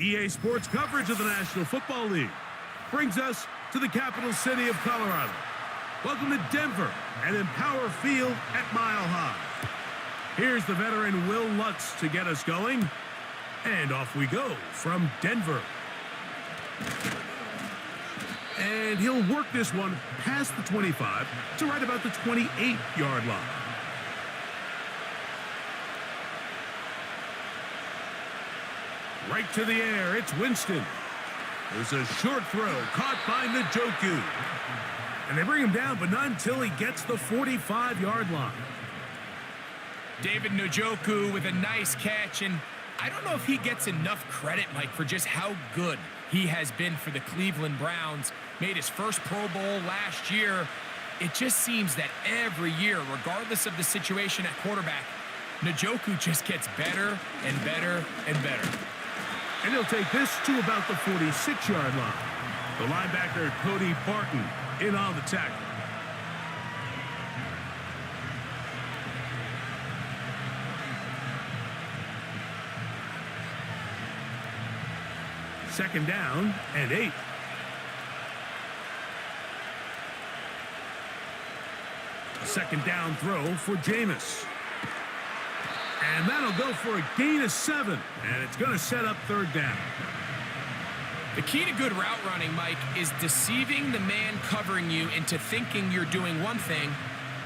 EA Sports coverage of the National Football League brings us to the capital city of Colorado. Welcome to Denver and Empower Field at Mile High. Here's the veteran Will Lutz to get us going. And off we go from Denver. And he'll work this one past the 25 to right about the 28-yard line. Right to the air, it's Winston. There's a short throw caught by Njoku. And they bring him down, but not until he gets the 45-yard line. David Njoku with a nice catch, and I don't know if he gets enough credit, Mike, for just how good he has been for the Cleveland Browns. Made his first Pro Bowl last year. It just seems that every year, regardless of the situation at quarterback, Njoku just gets better and better and better. And he'll take this to about the 46-yard line. The linebacker, Cody Barton, in on the tackle. Second down and 8. A second down throw for Jameis. And that'll go for a gain of 7. And it's going to set up third down. The key to good route running, Mike, is deceiving the man covering you into thinking you're doing one thing,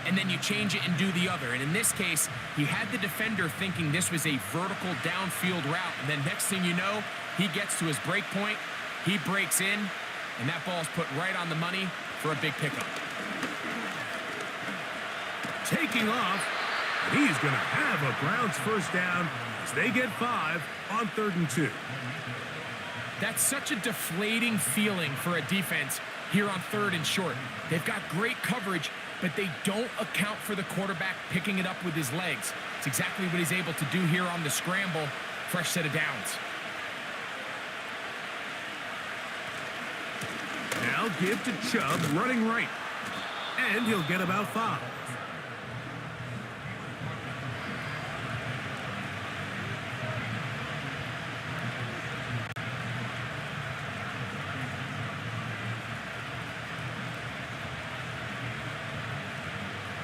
and then you change it and do the other. And in this case, he had the defender thinking this was a vertical downfield route. And then next thing you know, he gets to his break point, he breaks in, and that ball's put right on the money for a big pickup. Taking off, he's going to have a Browns first down as they get 5 on 3rd and 2. That's such a deflating feeling for a defense here on 3rd and short. They've got great coverage, but they don't account for the quarterback picking it up with his legs. It's exactly what he's able to do here on the scramble. Fresh set of downs. Now give to Chubb running right. And he'll get about 5.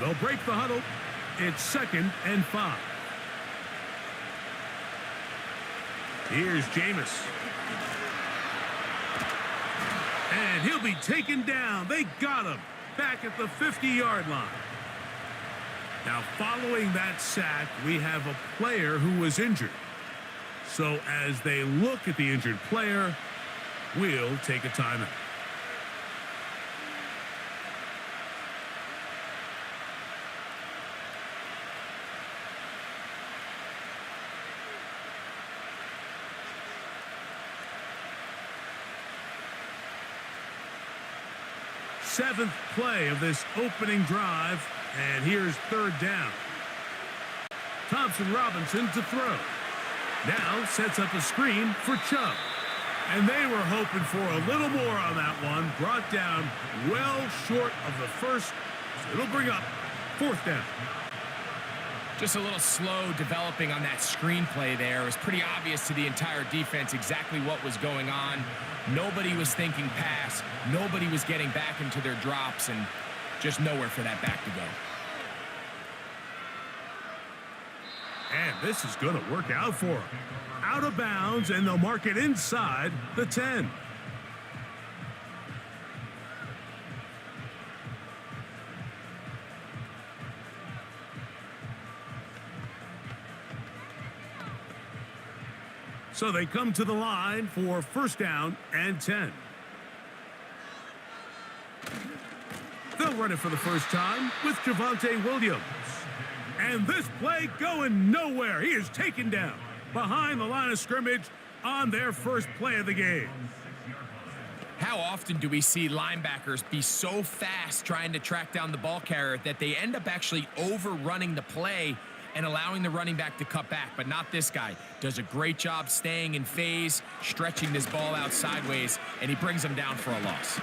They'll break the huddle. It's 2nd and 5. Here's Jameis. And he'll be taken down. They got him back at the 50-yard line. Now, following that sack, we have a player who was injured. So as they look at the injured player, we'll take a timeout. Seventh play of this opening drive, and here's 3rd down. Thompson Robinson to throw. Now sets up a screen for Chubb. And they were hoping for a little more on that one. Brought down well short of the first. So it'll bring up 4th down. Just a little slow developing on that screenplay there. It was pretty obvious to the entire defense exactly what was going on. Nobody was thinking pass. Nobody was getting back into their drops, and just nowhere for that back to go. And this is going to work out for him. Out of bounds, and they'll mark it inside the 10. So they come to the line for 1st down and 10. They'll run it for the first time with Javonte Williams. And this play going nowhere. He is taken down behind the line of scrimmage on their first play of the game. How often do we see linebackers be so fast trying to track down the ball carrier that they end up actually overrunning the play and allowing the running back to cut back? But not this guy. Does a great job staying in phase, stretching this ball out sideways, and he brings him down for a loss.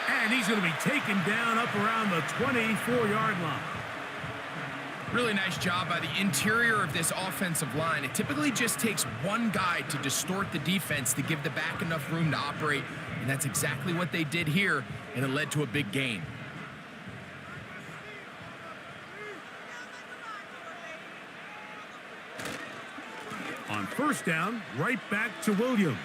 And he's going to be taken down up around the 24-yard line. Really nice job by the interior of this offensive line. It typically just takes one guy to distort the defense to give the back enough room to operate, and that's exactly what they did here, and it led to a big gain. On first down, right back to Williams.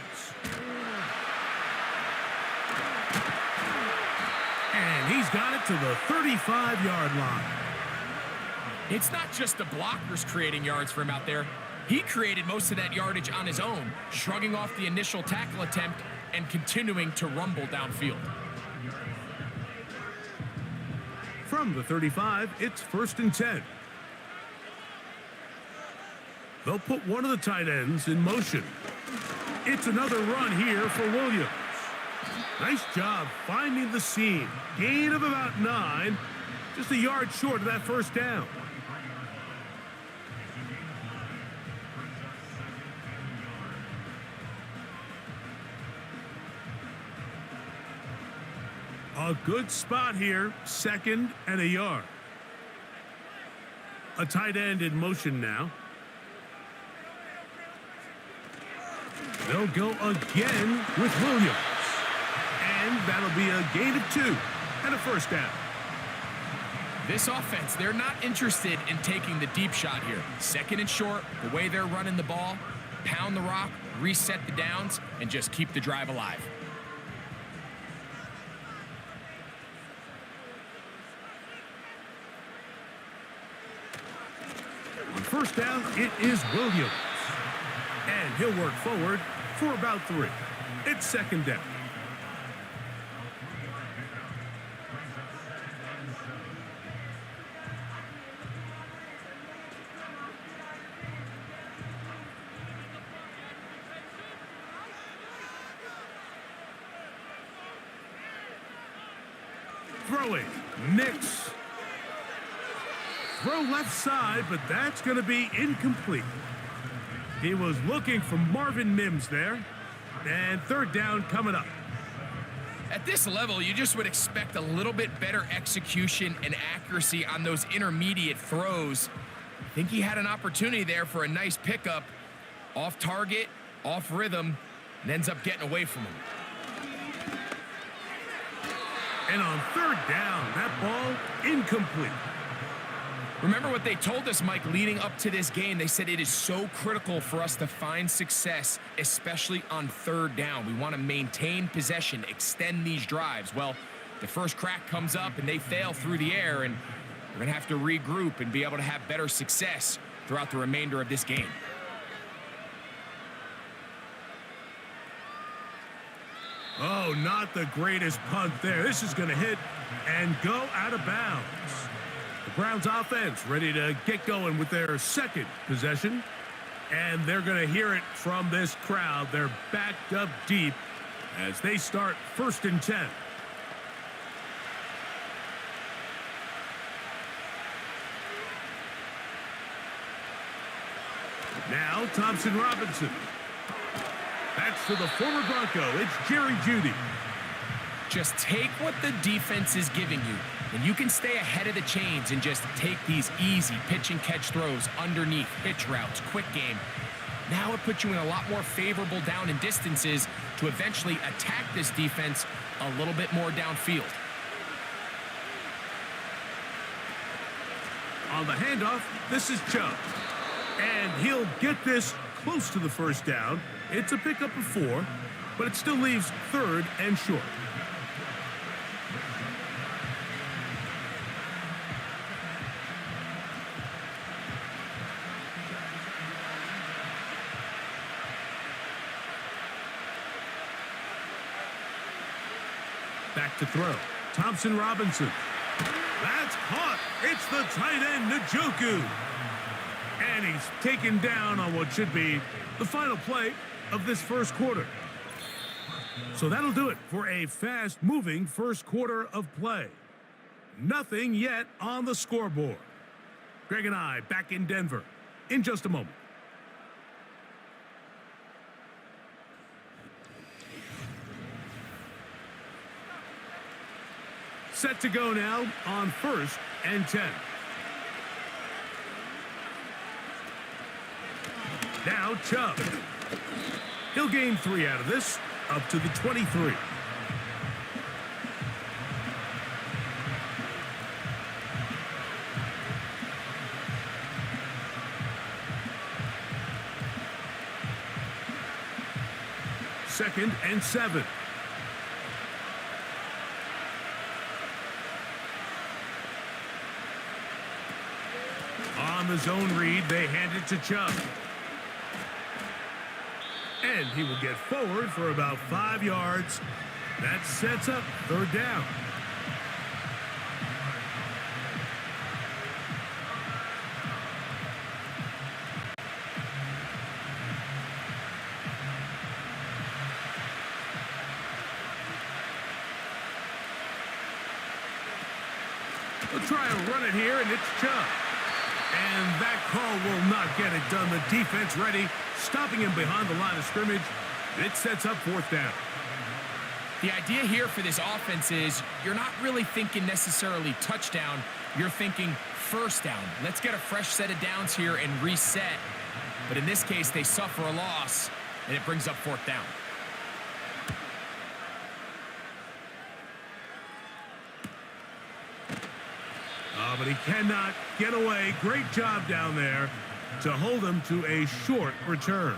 And he's got it to the 35-yard line. It's not just the blockers creating yards for him out there. He created most of that yardage on his own, shrugging off the initial tackle attempt and continuing to rumble downfield. From the 35, it's 1st and 10. They'll put one of the tight ends in motion. It's another run here for Williams. Nice job finding the seam. Gain of about 9, just a yard short of that first down. A good spot here, 2nd and a yard. A tight end in motion now. They'll go again with Williams. And that'll be a gain of 2 and a first down. This offense, they're not interested in taking the deep shot here. 2nd and short, the way they're running the ball, pound the rock, reset the downs, and just keep the drive alive. On first down, it is Williams. And he'll work forward for about 3. It's 2nd down. Throwing, Nix. Throw left side, but that's going to be incomplete. He was looking for Marvin Mims there. And 3rd down coming up. At this level, you just would expect a little bit better execution and accuracy on those intermediate throws. I think he had an opportunity there for a nice pickup. Off target, off rhythm, and ends up getting away from him. And on 3rd down, that ball incomplete. Remember what they told us, Mike, leading up to this game. They said it is so critical for us to find success, especially on 3rd down. We want to maintain possession, extend these drives. Well, the first crack comes up and they fail through the air, and we're going to have to regroup and be able to have better success throughout the remainder of this game. Oh, not the greatest punt there. This is going to hit and go out of bounds. The Browns offense ready to get going with their 2nd possession. And they're going to hear it from this crowd. They're backed up deep as they start 1st and 10. Now Thompson Robinson. That's to the former Bronco. It's Jerry Jeudy. Just take what the defense is giving you, and you can stay ahead of the chains and just take these easy pitch and catch throws underneath, hitch routes, quick game. Now it puts you in a lot more favorable down and distances to eventually attack this defense a little bit more downfield. On the handoff, this is Chubb. And he'll get this close to the first down. It's a pickup of 4, but it still leaves 3rd and short. Back to throw. Thompson Robinson. That's caught. It's the tight end, Njoku. And he's taken down on what should be the final play of this first quarter. So that'll do it for a fast-moving first quarter of play. Nothing yet on the scoreboard. Greg and I back in Denver in just a moment. Set to go now on 1st and 10. Now Chubb. He'll gain 3 out of this, up to the 23. Second and 7. On the zone read, they hand it to Chubb. And he will get forward for about 5 yards. That sets up third down. They'll try and run it here, and it's Chubb. And that call will not get it done. The defense ready, stopping him behind the line of scrimmage. It sets up fourth down. The idea here for this offense is you're not really thinking necessarily touchdown. You're thinking first down. Let's get a fresh set of downs here and reset. But in this case, they suffer a loss, and it brings up fourth down. But he cannot get away. Great job down there to hold him to a short return.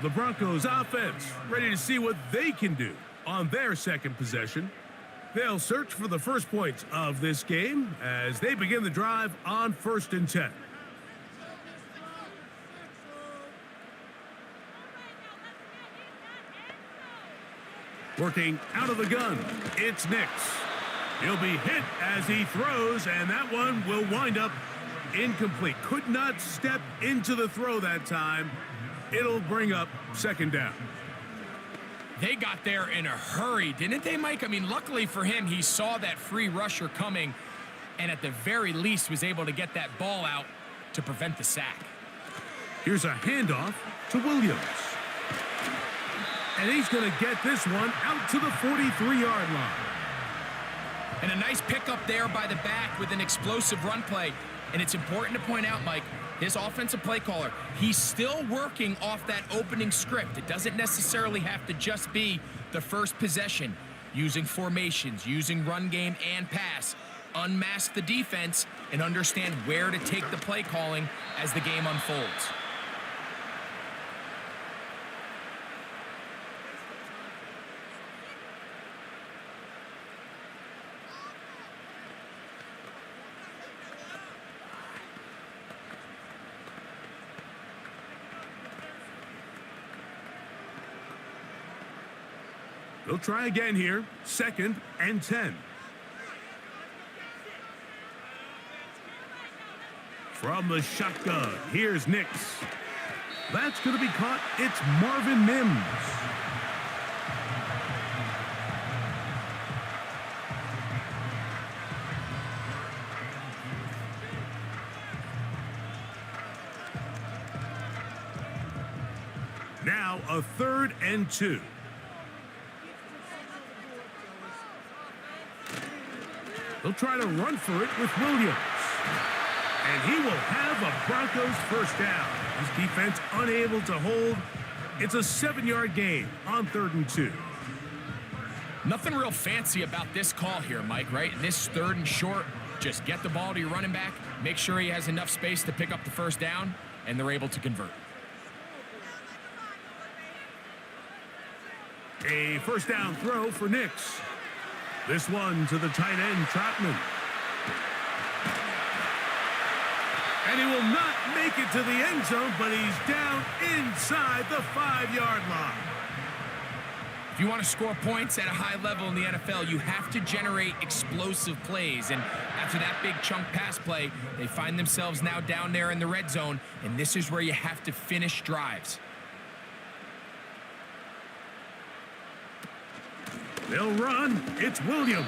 The Broncos offense ready to see what they can do on their second possession. They'll search for the first points of this game as they begin the drive on 1st and 10. Working out of the gun, it's Nix. He'll be hit as he throws, and that one will wind up incomplete. Could not step into the throw that time. It'll bring up second down. They got there in a hurry, didn't they, Mike? I mean, luckily for him, he saw that free rusher coming, and at the very least was able to get that ball out to prevent the sack. Here's a handoff to Williams. And he's going to get this one out to the 43-yard line. And a nice pickup there by the back with an explosive run play. And it's important to point out, Mike, his offensive play caller, he's still working off that opening script. It doesn't necessarily have to just be the first possession. Using formations, using run game and pass. Unmask the defense and understand where to take the play calling as the game unfolds. They'll try again here. 2nd and 10. From the shotgun, here's Nix. That's going to be caught. It's Marvin Mims. Now a 3rd and 2. They'll try to run for it with Williams. And he will have a Broncos first down. His defense unable to hold. It's a 7-yard gain on 3rd and 2. Nothing real fancy about this call here, Mike, right? This 3rd and short, just get the ball to your running back, make sure he has enough space to pick up the first down, and they're able to convert. A first down throw for Nix. This one to the tight end, Trotman. And he will not make it to the end zone, but he's down inside the 5-yard line. If you want to score points at a high level in the NFL, you have to generate explosive plays. And after that big chunk pass play, they find themselves now down there in the red zone, and this is where you have to finish drives. They'll run. It's Williams.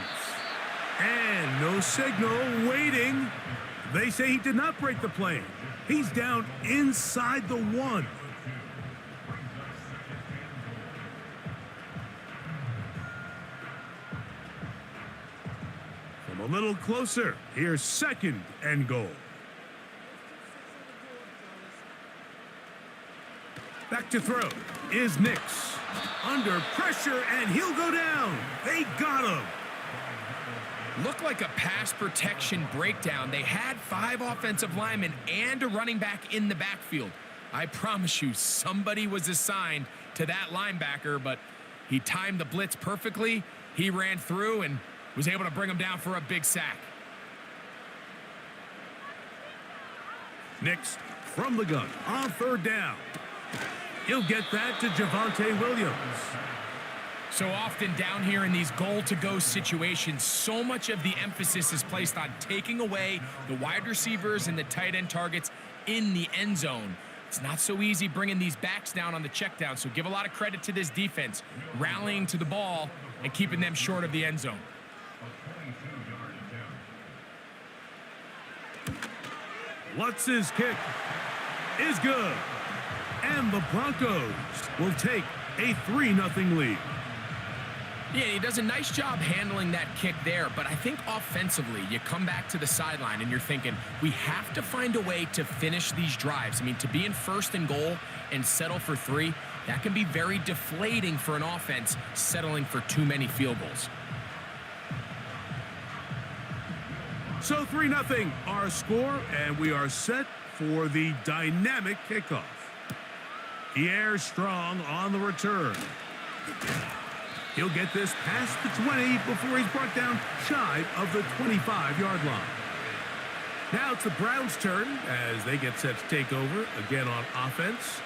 And no signal, waiting. They say he did not break the plane. He's down inside the 1. From a little closer, here's 2nd and goal. to throw is Nix. Under pressure, and he'll go down. They got him. Looked like a pass protection breakdown. They had 5 offensive linemen and a running back in the backfield. I promise you, somebody was assigned to that linebacker, but he timed the blitz perfectly. He ran through and was able to bring him down for a big sack. Nix from the gun on 3rd down. He'll get that to Javonte Williams. So often down here in these goal-to-go situations, so much of the emphasis is placed on taking away the wide receivers and the tight end targets in the end zone. It's not so easy bringing these backs down on the check down, so give a lot of credit to this defense, rallying to the ball and keeping them short of the end zone. What's his kick? Is good. And the Broncos will take a 3-0 lead. Yeah, he does a nice job handling that kick there, but I think offensively, you come back to the sideline and you're thinking, we have to find a way to finish these drives. I mean, to be in 1st and goal and settle for 3, that can be very deflating for an offense settling for too many field goals. So 3-0 our score, and we are set for the dynamic kickoff. He airs strong on the return. He'll get this past the 20 before he's brought down shy of the 25-yard line. Now it's the Browns' turn as they get set to take over again on offense.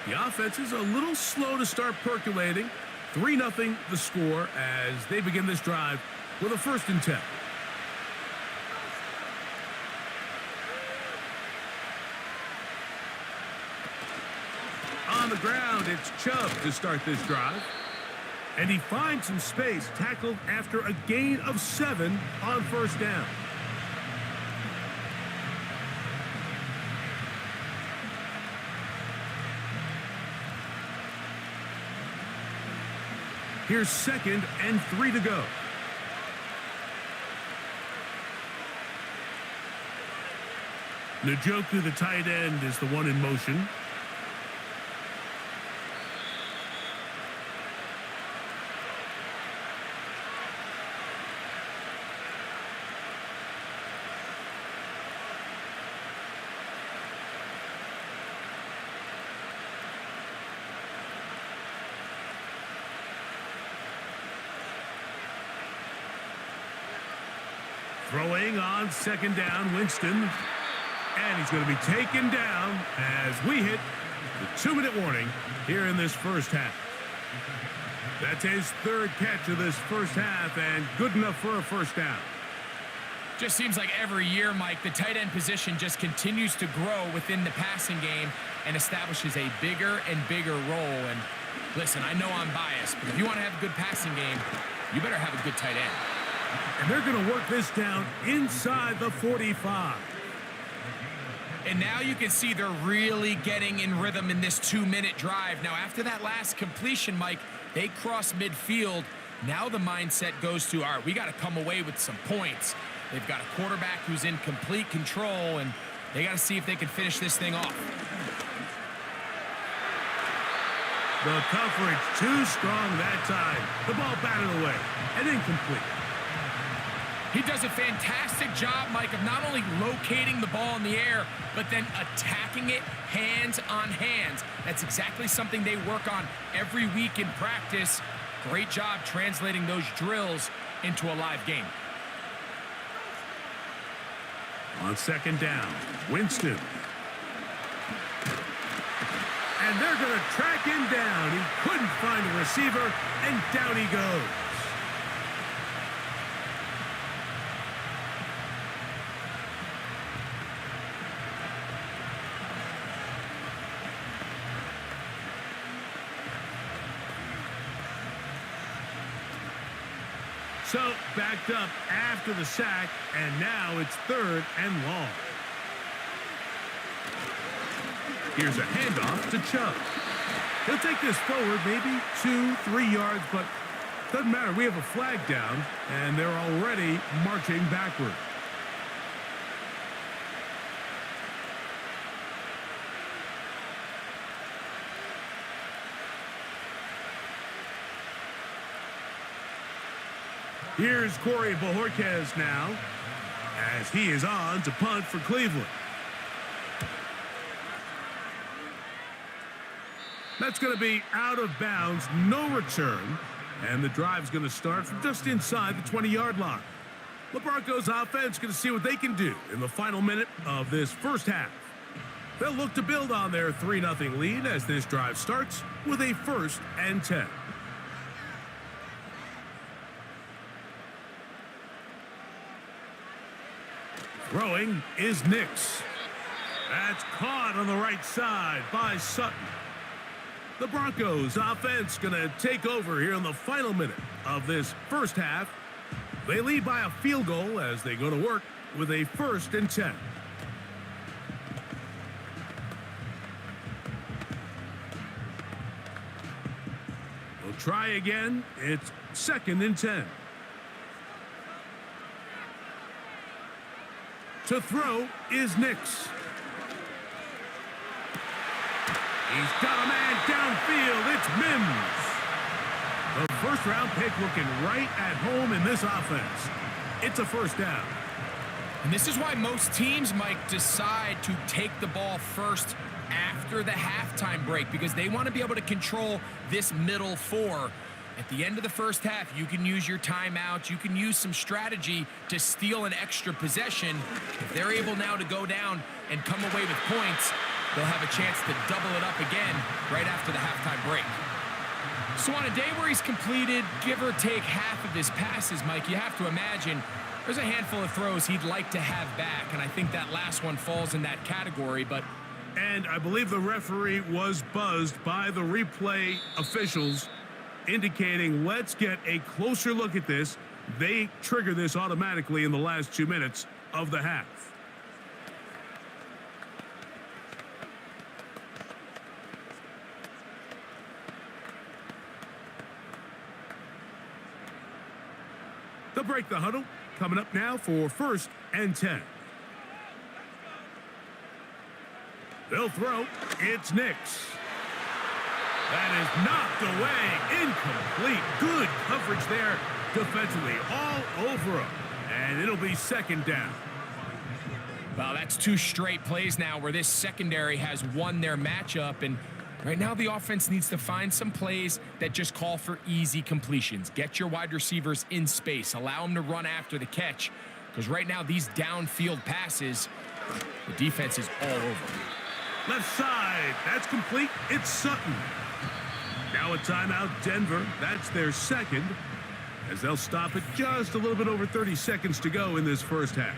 The offense is a little slow to start percolating. 3-0 the score as they begin this drive with a 1st and 10. On the ground, it's Chubb to start this drive. And he finds some space, tackled after a gain of 7 on 1st down. Here's 2nd and 3 to go. Njoku, the tight end, is the one in motion. Throwing on 2nd down, Winston. And he's going to be taken down as we hit the 2-minute warning here in this 1st half. That's his 3rd catch of this 1st half, and good enough for a 1st down. Just seems like every year, Mike, the tight end position just continues to grow within the passing game and establishes a bigger and bigger role. And listen, I know I'm biased, but if you want to have a good passing game, you better have a good tight end. And they're going to work this down inside the 45. And now you can see they're really getting in rhythm in this 2-minute drive. Now, after that last completion, Mike, they cross midfield. Now the mindset goes to, all right, we got to come away with some points. They've got a quarterback who's in complete control, and they got to see if they can finish this thing off. The coverage too strong that time. The ball batted away and incomplete. He does a fantastic job, Mike, of not only locating the ball in the air, but then attacking it hands on hands. That's exactly something they work on every week in practice. Great job translating those drills into a live game. On 2nd down, Winston. And they're going to track him down. He couldn't find a receiver, and down he goes. So, backed up after the sack, and now it's 3rd and long. Here's a handoff to Chubb. He'll take this forward, maybe 2-3 yards, but doesn't matter. We have a flag down, and they're already marching backward. Here's Corey Bojorquez now, as he is on to punt for Cleveland. That's going to be out of bounds, no return, and the drive's going to start from just inside the 20-yard line. The Broncos offense going to see what they can do in the final minute of this first half. They'll look to build on their 3-0 lead as this drive starts with a 1st and 10. Throwing is Nix. That's caught on the right side by Sutton. The Broncos offense going to take over here in the final minute of this first half. They lead by a field goal as they go to work with a 1st and 10. We'll try again. It's 2nd and 10. To throw is Nix. He's got a man downfield. It's Mims. The first-round pick looking right at home in this offense. It's a 1st down. And this is why most teams, Mike, decide to take the ball first after the halftime break, because they want to be able to control this middle 4. At the end of the first half, you can use your timeouts. You can use some strategy to steal an extra possession. If they're able now to go down and come away with points, they'll have a chance to double it up again right after the halftime break. So on a day where he's completed, give or take half of his passes, Mike, you have to imagine there's a handful of throws he'd like to have back, and I think that last one falls in that category, but... And I believe the referee was buzzed by the replay officials, indicating let's get a closer look at this. They trigger this automatically in the last 2 minutes of the half. They'll break the huddle. Coming up now for 1st and 10. They'll throw. It's Nix. That is knocked away. Incomplete. Good coverage there defensively. All over him. And it'll be 2nd down. Well, that's 2 straight plays now where this secondary has won their matchup. And right now the offense needs to find some plays that just call for easy completions. Get your wide receivers in space. Allow them to run after the catch. Because right now these downfield passes, the defense is all over. Left side. That's complete. It's Sutton. Now a timeout, Denver. That's their 2nd, as they'll stop it just a little bit over 30 seconds to go in this first half.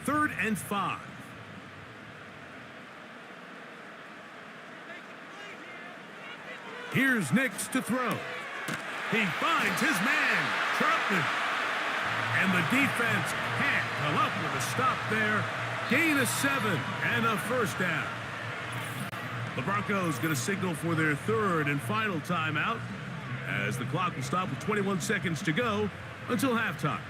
Third and 5. Here's Nix to throw. He finds his man, Troutman. And the defense can't come up with a stop there. Gain of 7 and a 1st down. The Broncos going to signal for their 3rd and final timeout, as the clock will stop with 21 seconds to go until halftime.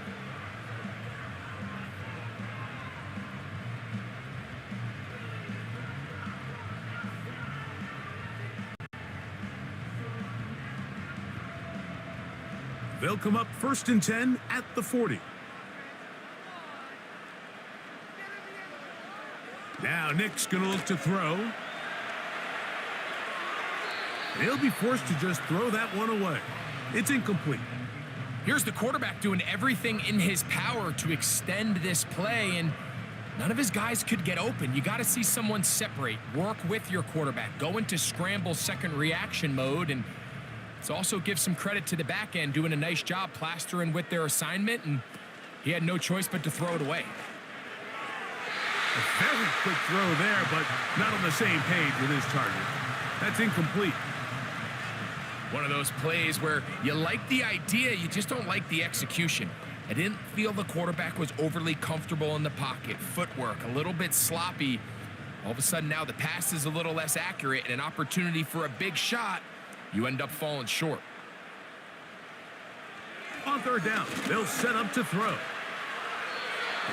They'll come up 1st and 10 at the 40. Now Nick's going to look to throw. He'll be forced to just throw that one away. It's incomplete. Here's the quarterback doing everything in his power to extend this play, and none of his guys could get open. You got to see someone separate, work with your quarterback, go into scramble second reaction mode, and let's also give some credit to the back end doing a nice job plastering with their assignment, and he had no choice but to throw it away. A very quick throw there, but not on the same page with his target. That's incomplete. One of those plays where you like the idea, you just don't like the execution. I didn't feel the quarterback was overly comfortable in the pocket. Footwork, a little bit sloppy. All of a sudden now the pass is a little less accurate, and an opportunity for a big shot, you end up falling short. On third down, they'll set up to throw.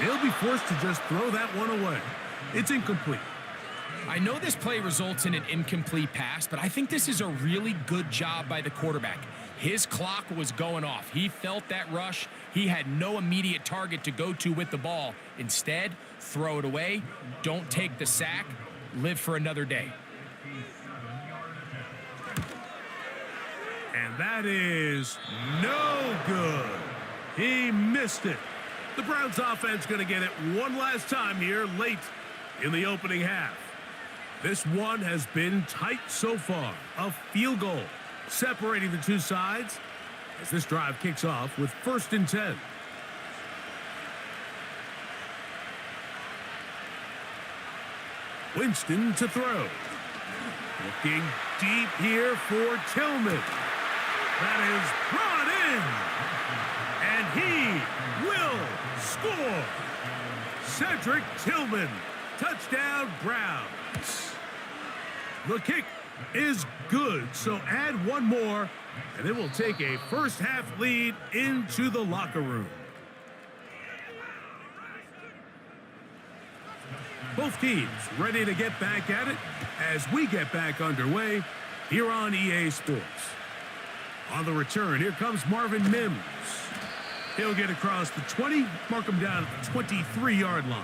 He'll be forced to just throw that one away. It's incomplete. I know this play results in an incomplete pass, but I think this is a really good job by the quarterback. His clock was going off. He felt that rush. He had no immediate target to go to with the ball. Instead, throw it away. Don't take the sack. Live for another day. And that is no good. He missed it. The Browns offense going to get it one last time here late in the opening half. This one has been tight so far. A field goal separating the two sides as this drive kicks off with 1st and 10. Winston to throw. Looking deep here for Tillman. That is brought in. And he will score. Cedric Tillman. Touchdown, Browns. The kick is good, so add one more, and it will take a first-half lead into the locker room. Both teams ready to get back at it as we get back underway here on EA Sports. On the return, here comes Marvin Mims. He'll get across the 20, mark him down at the 23-yard line.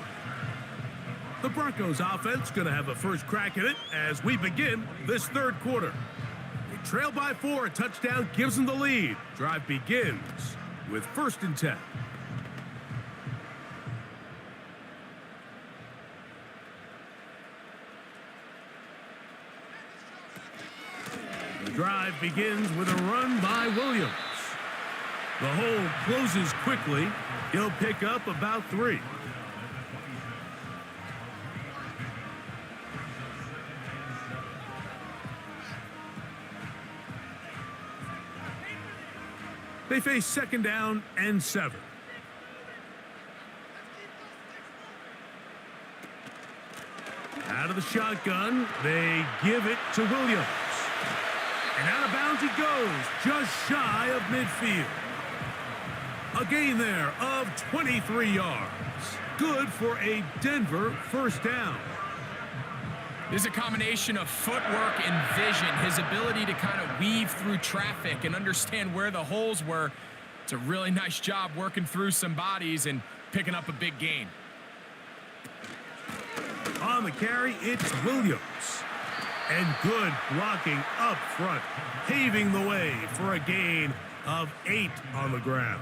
The Broncos offense going to have a first crack at it as we begin this third quarter. They trail by 4, a touchdown gives them the lead. Drive begins with 1st and 10. The drive begins with a run by Williams. The hole closes quickly. He'll pick up about 3. They face 2nd down and 7. Out of the shotgun, they give it to Williams. And out of bounds he goes, just shy of midfield. A gain there of 23 yards. Good for a Denver 1st down. There's a combination of footwork and vision, his ability to kind of weave through traffic and understand where the holes were. It's a really nice job working through some bodies and picking up a big gain. On the carry, it's Williams. And good blocking up front, paving the way for a gain of 8 on the ground.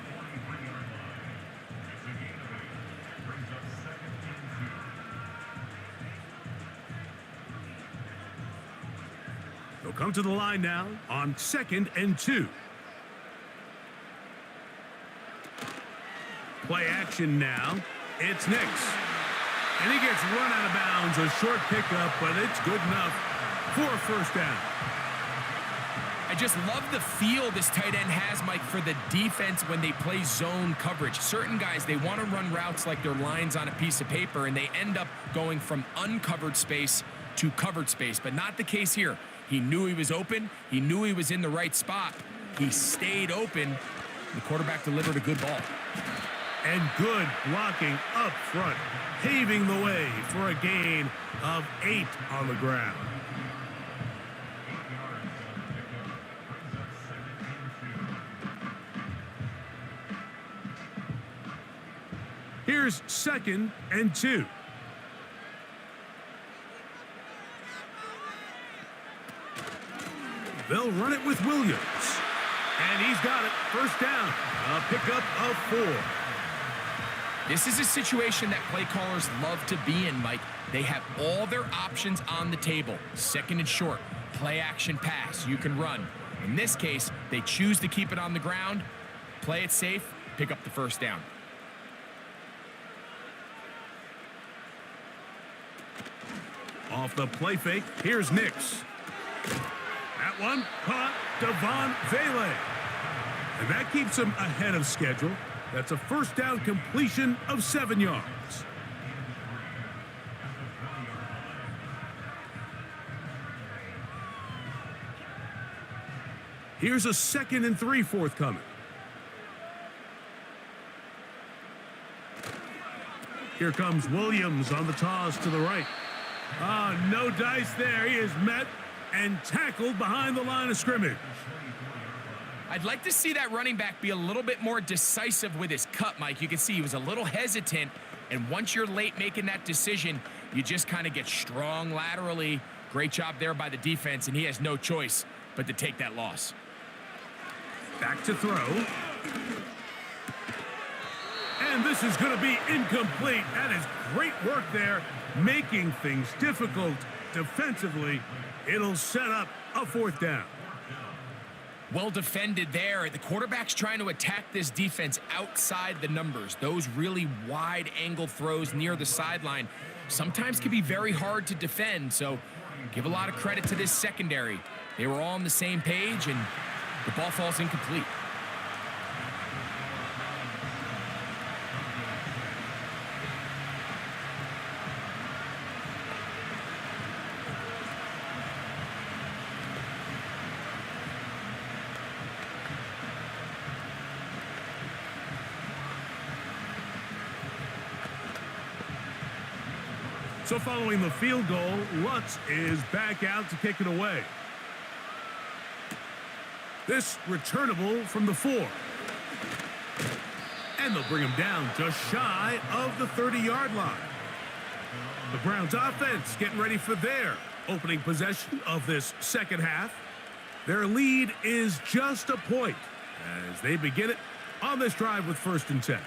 They'll come to the line now on 2nd and 2. Play action now. It's Nix. And he gets run out of bounds. A short pickup, but it's good enough for a 1st down. I just love the feel this tight end has, Mike, for the defense when they play zone coverage. Certain guys, they want to run routes like they're lines on a piece of paper, and they end up going from uncovered space to covered space, but not the case here. He knew he was open. He knew he was in the right spot. He stayed open. The quarterback delivered a good ball. And good blocking up front, paving the way for a gain of 8 on the ground. Here's 2nd and 2. They'll run it with Williams. And he's got it. 1st down. A pickup of 4. This is a situation that play callers love to be in, Mike. They have all their options on the table. 2nd and short. Play action pass. You can run. In this case, they choose to keep it on the ground, play it safe, pick up the 1st down. Off the play fake, here's Nix. That one caught Devon Vele. And that keeps him ahead of schedule. That's a 1st down completion of 7 yards. Here's a 2nd and 3 forthcoming. Here comes Williams on the toss to the right. Oh, no dice there. He is met and tackled behind the line of scrimmage. I'd like to see that running back be a little bit more decisive with his cut, Mike. You can see he was a little hesitant, and once you're late making that decision, you just kind of get strong laterally. Great job there by the defense, and he has no choice but to take that loss. Back to throw. And this is going to be incomplete. That is great work there, making things difficult defensively. It'll set up a fourth down. Well defended there. The quarterback's trying to attack this defense outside the numbers. Those really wide angle throws near the sideline sometimes can be very hard to defend. So give a lot of credit to this secondary. They were all on the same page, and the ball falls incomplete. So following the field goal, Lutz is back out to kick it away. This returnable from the 4. And they'll bring him down just shy of the 30-yard line. The Browns offense getting ready for their opening possession of this second half. Their lead is just a point as they begin it on this drive with 1st and 10.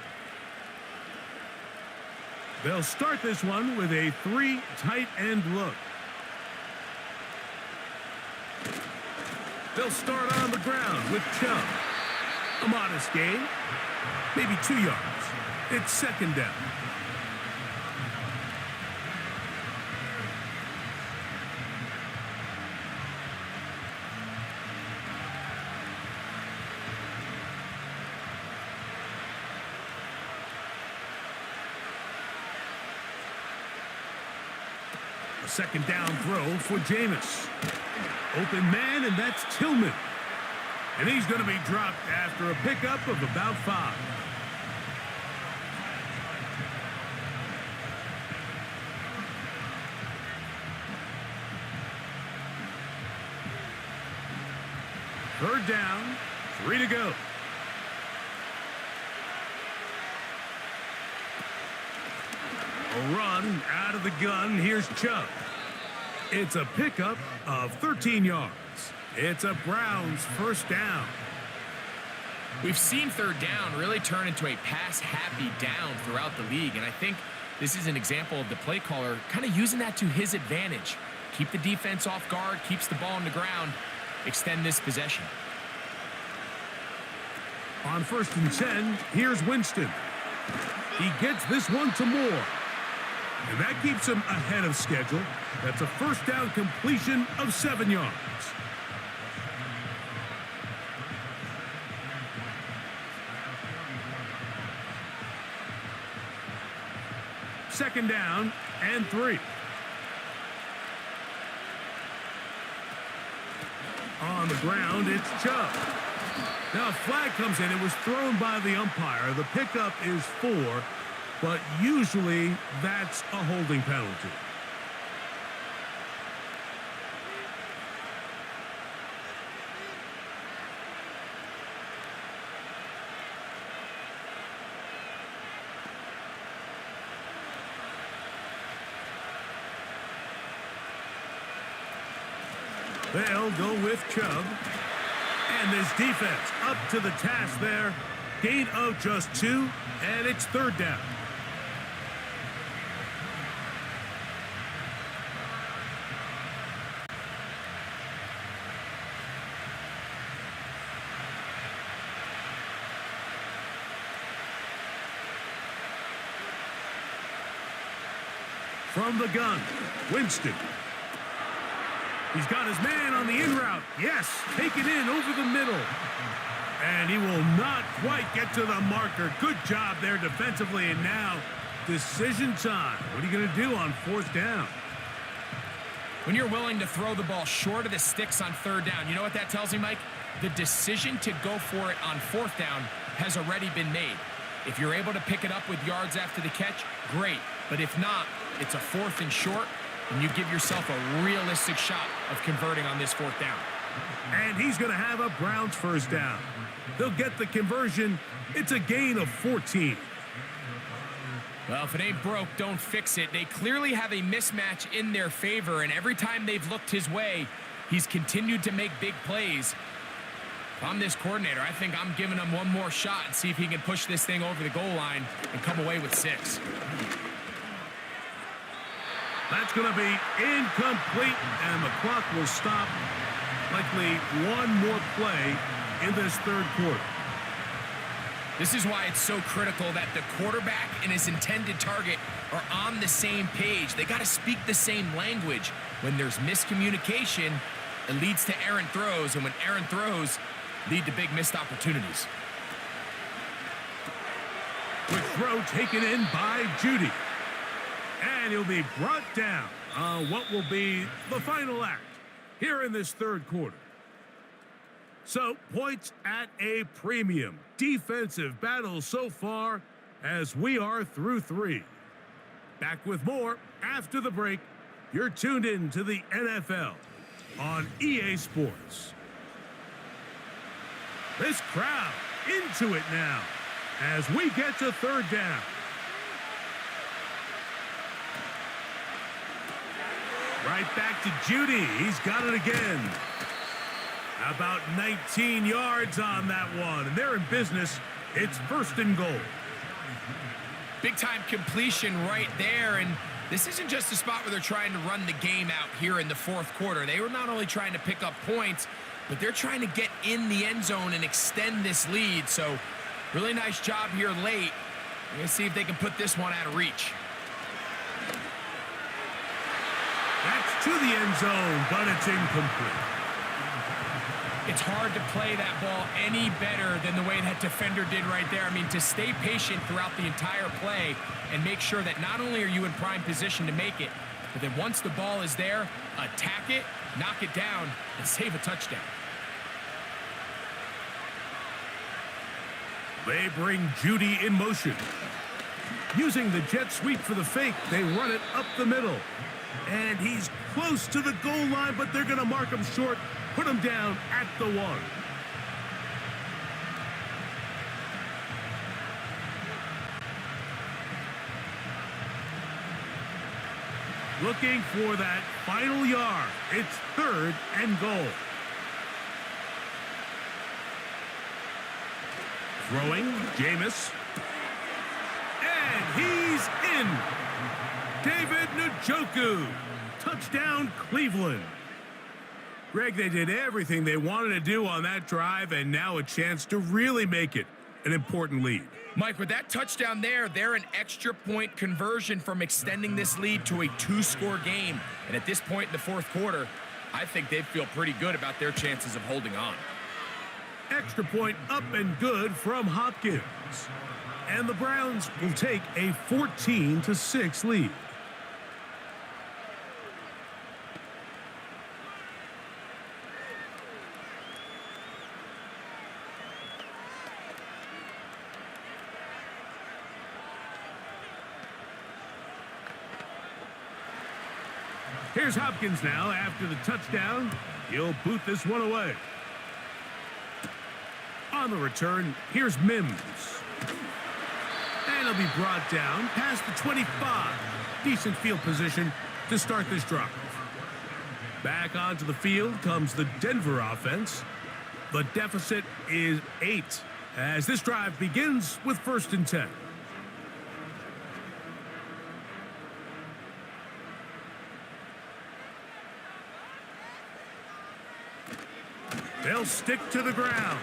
They'll start this one with a 3 tight end look. They'll start on the ground with Chubb. A modest gain, maybe 2 yards. It's 2nd down. A 2nd down throw for Jameis. Open man, and that's Tillman. And he's going to be dropped after a pickup of about 5. Third down, 3 to go. A run out of the gun. Here's Chubb. It's a pickup of 13 yards. It's a Browns 1st down. We've seen 3rd down really turn into a pass-happy down throughout the league, and I think this is an example of the play caller kind of using that to his advantage. Keep the defense off guard, keeps the ball on the ground, extend this possession. On 1st and 10, here's Winston. He gets this one to Moore. And that keeps him ahead of schedule. That's a 1st down completion of 7 yards. Second down and 3. On the ground, it's Chubb. Now a flag comes in. It was thrown by the umpire. The pickup is 4. But usually that's a holding penalty. They'll go with Chubb. And this defense up to the task there. Gain of just 2, and it's 3rd down. From the gun, Winston. He's got his man on the in route. Yes, taken in over the middle. And he will not quite get to the marker. Good job there defensively. And now, decision time. What are you going to do on 4th down? When you're willing to throw the ball short of the sticks on 3rd down, you know what that tells me, Mike? The decision to go for it on 4th down has already been made. If you're able to pick it up with yards after the catch, great. But if not, it's a 4th and short, and you give yourself a realistic shot of converting on this 4th down. And he's going to have a Browns first down. They'll get the conversion. It's a gain of 14. Well, if it ain't broke, don't fix it. They clearly have a mismatch in their favor, and every time they've looked his way, he's continued to make big plays. If I'm this coordinator, I think I'm giving him one more shot and see if he can push this thing over the goal line and come away with 6. That's going to be incomplete, and the clock will stop. Likely one more play in this 3rd quarter. This is why it's so critical that the quarterback and his intended target are on the same page. They got to speak the same language. When there's miscommunication, it leads to errant throws, and when errant throws lead to big missed opportunities. Quick throw taken in by Judy. And he'll be brought down on what will be the final act here in this 3rd quarter. So, points at a premium. Defensive battle so far as we are through 3. Back with more after the break. You're tuned in to the NFL on EA Sports. This crowd into it now as we get to 3rd down. Right back to Judy. He's got it again. About 19 yards on that one. And they're in business. It's 1st and goal. Big-time completion right there. And this isn't just a spot where they're trying to run the game out here in the 4th quarter. They were not only trying to pick up points, but they're trying to get in the end zone and extend this lead. So really nice job here late. We're going to see if they can put this one out of reach. That's to the end zone, but it's incomplete. It's hard to play that ball any better than the way that defender did right there. I mean, to stay patient throughout the entire play and make sure that not only are you in prime position to make it, but then once the ball is there, attack it, knock it down, and save a touchdown. They bring Judy in motion. Using the jet sweep for the fake, they run it up the middle. And he's close to the goal line, but they're going to mark him short, put him down at the 1. Looking for that final yard. It's 3rd and goal. Throwing, Jameis. And he's in. David Njoku. Touchdown, Cleveland. Greg, they did everything they wanted to do on that drive, and now a chance to really make it an important lead. Mike, with that touchdown there, they're an extra point conversion from extending this lead to a 2-score game. And at this point in the 4th quarter, I think they feel pretty good about their chances of holding on. Extra point up and good from Hopkins. And the Browns will take a 14-6 lead. Here's Hopkins now after the touchdown. He'll boot this one away. On the return, here's Mims. And he'll be brought down past the 25. Decent field position to start this drive. Back onto the field comes the Denver offense. The deficit is 8 as this drive begins with 1st and 10. They'll stick to the ground.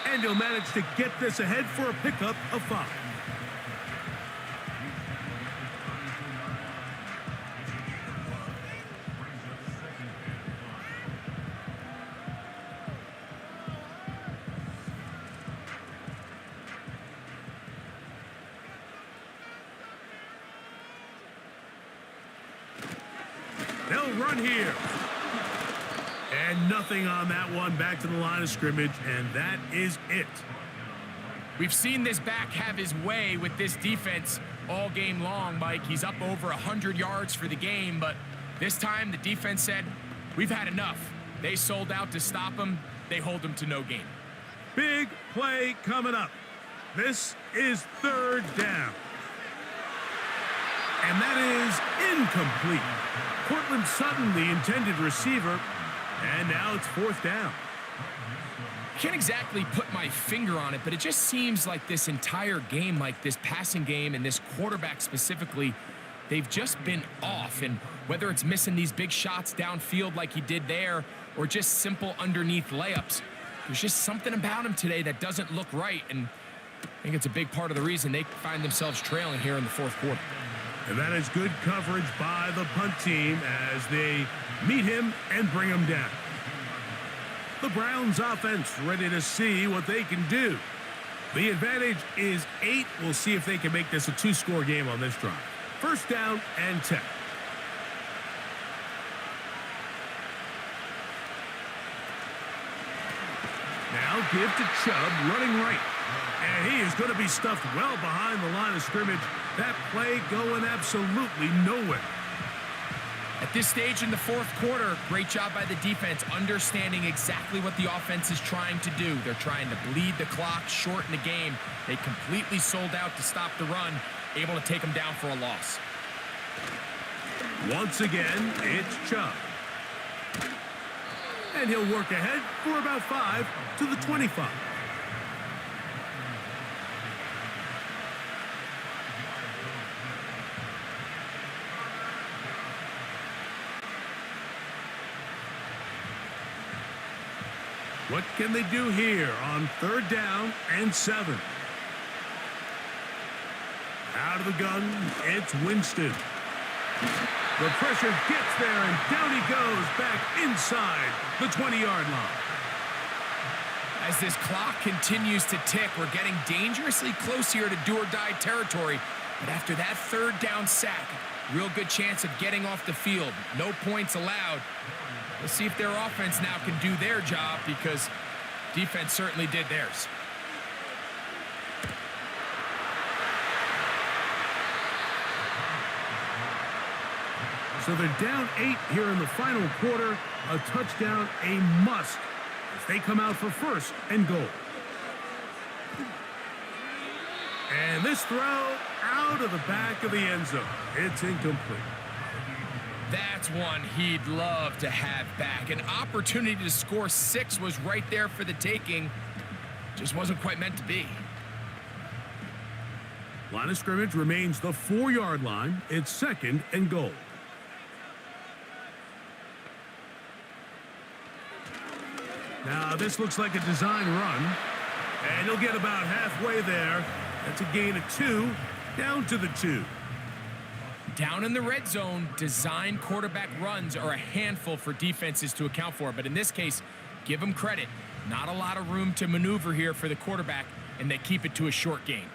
And he'll manage to get this ahead for a pickup of 5. They'll run here. And nothing on that one. Back to the line of scrimmage, and that is it. We've seen this back have his way with this defense all game long, Mike. He's up over 100 yards for the game, but this time the defense said, we've had enough. They sold out to stop him. They hold him to no gain. Big play coming up. This is third down. And that is incomplete. Cortland Sutton, the intended receiver, and now it's fourth down. Can't exactly put my finger on it, but it just seems like this entire game, like this passing game and this quarterback specifically, they've just been off. And whether it's missing these big shots downfield like he did there or just simple underneath layups, there's just something about him today that doesn't look right. And I think it's a big part of the reason they find themselves trailing here in the fourth quarter. And that is good coverage by the punt team as they meet him and bring him down. The Browns offense ready to see what they can do. The advantage is 8. We'll see if they can make this a 2-score game on this drive. First down and 10. Now give to Chubb, running right. And he is going to be stuffed well behind the line of scrimmage. That play going absolutely nowhere. At this stage in the fourth quarter, great job by the defense, understanding exactly what the offense is trying to do. They're trying to bleed the clock, shorten the game. They completely sold out to stop the run, able to take them down for a loss. Once again, it's Chubb. And he'll work ahead for about 5 to the 25. What can they do here on third down and 7? Out of the gun, it's Winston. The pressure gets there, and down he goes back inside the 20-yard line. As this clock continues to tick, we're getting dangerously close here to do-or-die territory. But after that third down sack, real good chance of getting off the field. No points allowed. Let's see if their offense now can do their job, because defense certainly did theirs. So they're down 8 here in the final quarter. A touchdown, a must, as they come out for first and goal. And this throw out of the back of the end zone. It's incomplete. That's one he'd love to have back. An opportunity to score 6 was right there for the taking. Just wasn't quite meant to be. Line of scrimmage remains the 4-yard line. It's second and goal. Now this looks like a design run. And he'll get about halfway there. That's a gain of 2, down to the 2. Down in the red zone, design quarterback runs are a handful for defenses to account for. But in this case, give them credit. Not a lot of room to maneuver here for the quarterback, and they keep it to a short gain.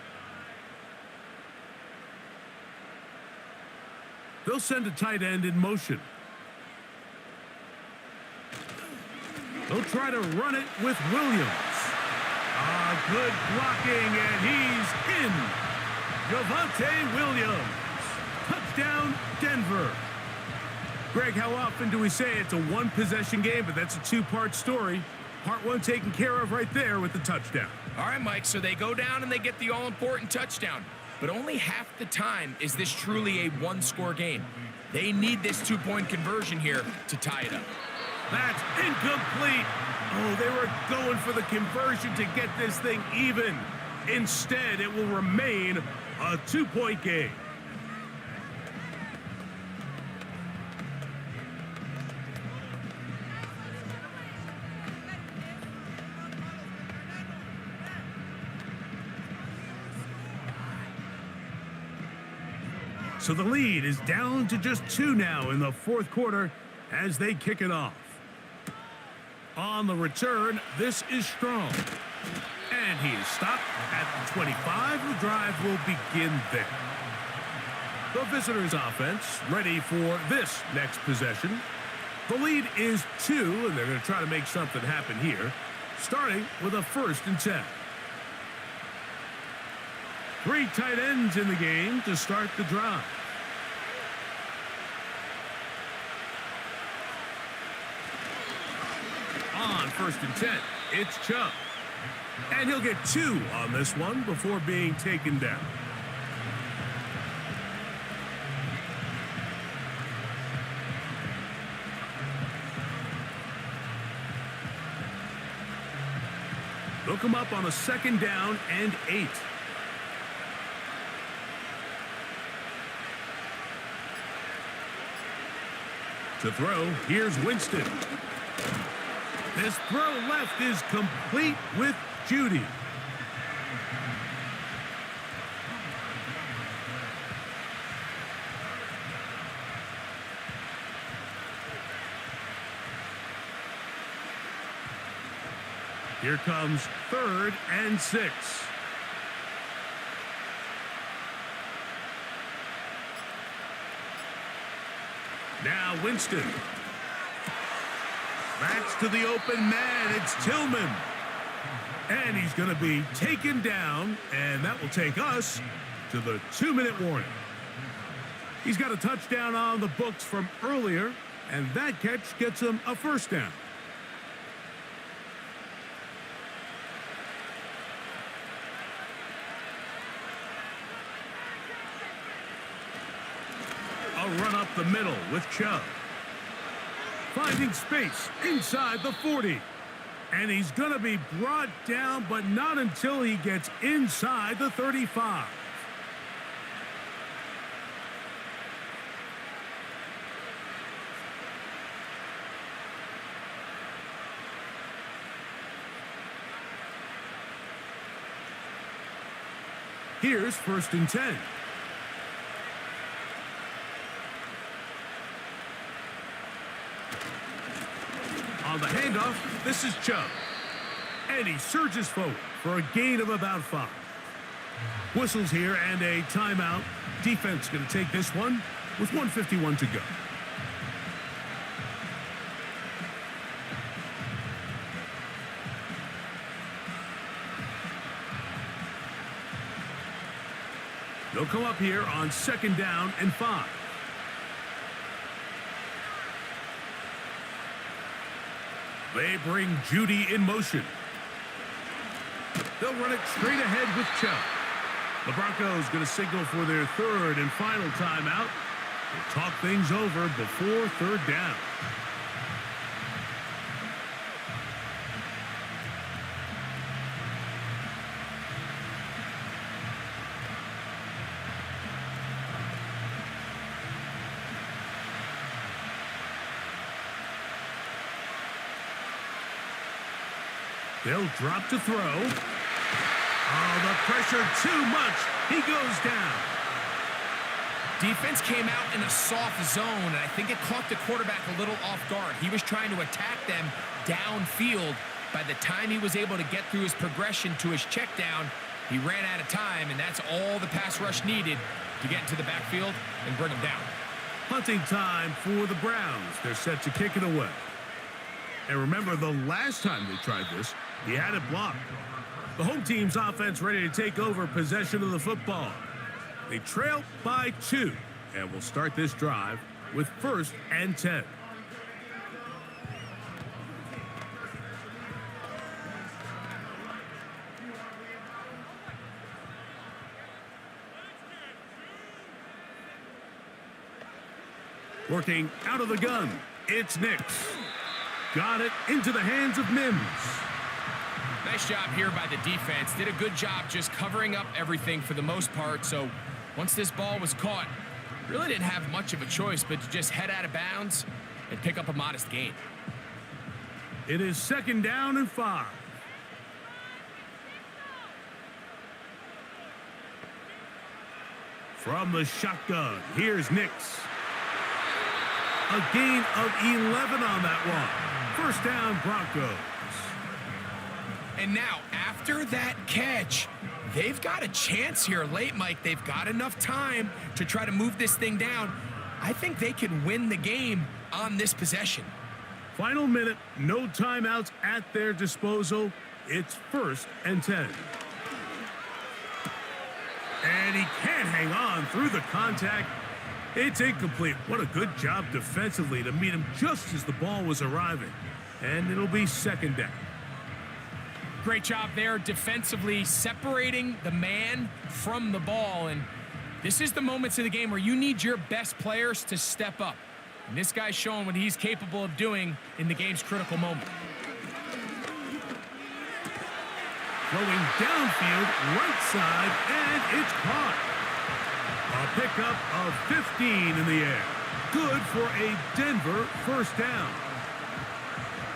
They'll send a tight end in motion. They'll try to run it with Williams. Good blocking, and he's in. Javonte Williams. Touchdown, Denver. Greg, how often do we say it's a one-possession game, but that's a 2-part story? Part 1 taken care of right there with the touchdown. All right, Mike, so they go down and they get the all-important touchdown. But only half the time is this truly a 1-score game. They need this 2-point conversion here to tie it up. That's incomplete. Oh, they were going for the conversion to get this thing even. Instead, it will remain a 2-point game. So the lead is down to just 2 now in the fourth quarter as they kick it off. On the return, this is Strong. And he is stopped at the 25. The drive will begin there. The visitors' offense ready for this next possession. The lead is 2, and they're going to try to make something happen here, starting with a 1st and 10. Three tight ends in the game to start the drive. On 1st and 10, it's Chubb. And he'll get 2 on this one before being taken down. They'll come up on a 2nd down and 8. To throw, here's Winston. This throw left is complete with Judy. Here comes 3rd and 6. Now Winston. Backs to the open man. It's Tillman. And he's going to be taken down, and that will take us to the 2-minute warning. He's got a touchdown on the books from earlier, and that catch gets him a 1st down. A run up the middle with Chubb. Finding space inside the 40. And he's going to be brought down, but not until he gets inside the 35. Here's 1st and 10. On the handoff, this is Chubb. And he surges forward for a gain of about 5. Whistles here and a timeout. Defense going to take this one with 1:51 to go. They'll come up here on 2nd down and 5. They bring Judy in motion. They'll run it straight ahead with Chubb. The Broncos going to signal for their 3rd and final timeout. They'll talk things over before 3rd down. They'll drop to throw. Oh, the pressure too much. He goes down. Defense came out in a soft zone, and I think it caught the quarterback a little off guard. He was trying to attack them downfield. By the time he was able to get through his progression to his check down, he ran out of time, and that's all the pass rush needed to get into the backfield and bring him down. Hunting time for the Browns. They're set to kick it away. And remember, the last time they tried this, he had it blocked. The home team's offense ready to take over possession of the football. They trail by 2, and will start this drive with 1st and 10. Working out of the gun, it's Nix. Got it into the hands of Mims. Nice job here by the defense. Did a good job just covering up everything for the most part. So once this ball was caught, really didn't have much of a choice but to just head out of bounds and pick up a modest gain. It is 2nd down and 5. From the shotgun, here's Nix. A gain of 11 on that one. 1st down, Broncos. And now, after that catch, they've got a chance here late, Mike. They've got enough time to try to move this thing down. I think they can win the game on this possession. Final minute, no timeouts at their disposal. It's 1st and 10. And he can't hang on through the contact. It's incomplete. What a good job defensively to meet him just as the ball was arriving. And it'll be second down. Great job there defensively, separating the man from the ball. And this is the moments of the game where you need your best players to step up. And this guy's showing what he's capable of doing in the game's critical moment. Throwing downfield, right side, and it's caught. A pickup of 15 in the air. Good for a Denver first down.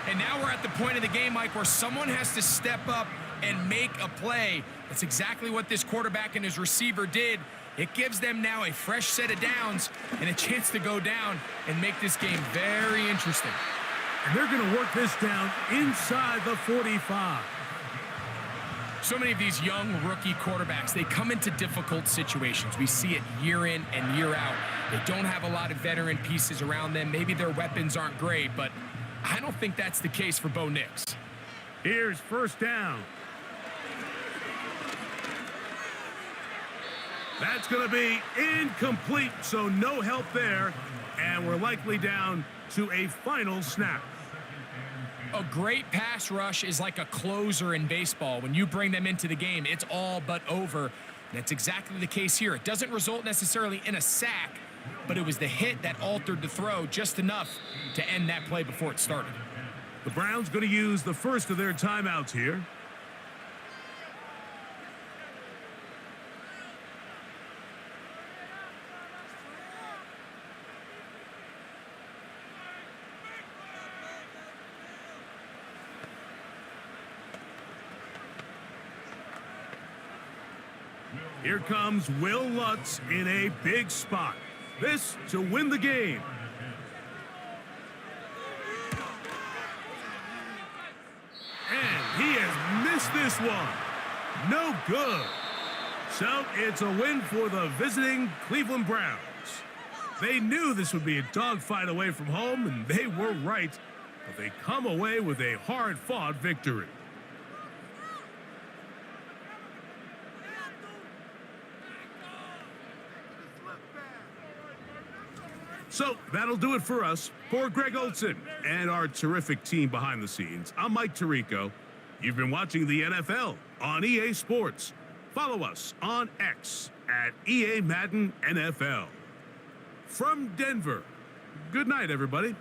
And now we're at the point of the game, Mike, where someone has to step up and make a play. That's exactly what this quarterback and his receiver did. It gives them now a fresh set of downs and a chance to go down and make this game very interesting. And they're going to work this down inside the 45. So many of these young rookie quarterbacks, they come into difficult situations. We see it year in and year out. They don't have a lot of veteran pieces around them. Maybe their weapons aren't great, but I don't think that's the case for Bo Nix. Here's first down. That's going to be incomplete, so no help there. And we're likely down to a final snap. A great pass rush is like a closer in baseball. When you bring them into the game, it's all but over. That's exactly the case here. It doesn't result necessarily in a sack, but it was the hit that altered the throw just enough to end that play before it started. The Browns going to use the first of their timeouts here. Here comes Will Lutz in a big spot. This to win the game. And he has missed this one. No good. So it's a win for the visiting Cleveland Browns. They knew this would be a dogfight away from home, and they were right. But they come away with a hard-fought victory. So that'll do it for us. For Greg Olson and our terrific team behind the scenes, I'm Mike Tirico. You've been watching the NFL on EA Sports. Follow us on X at EA Madden NFL. From Denver, good night, everybody.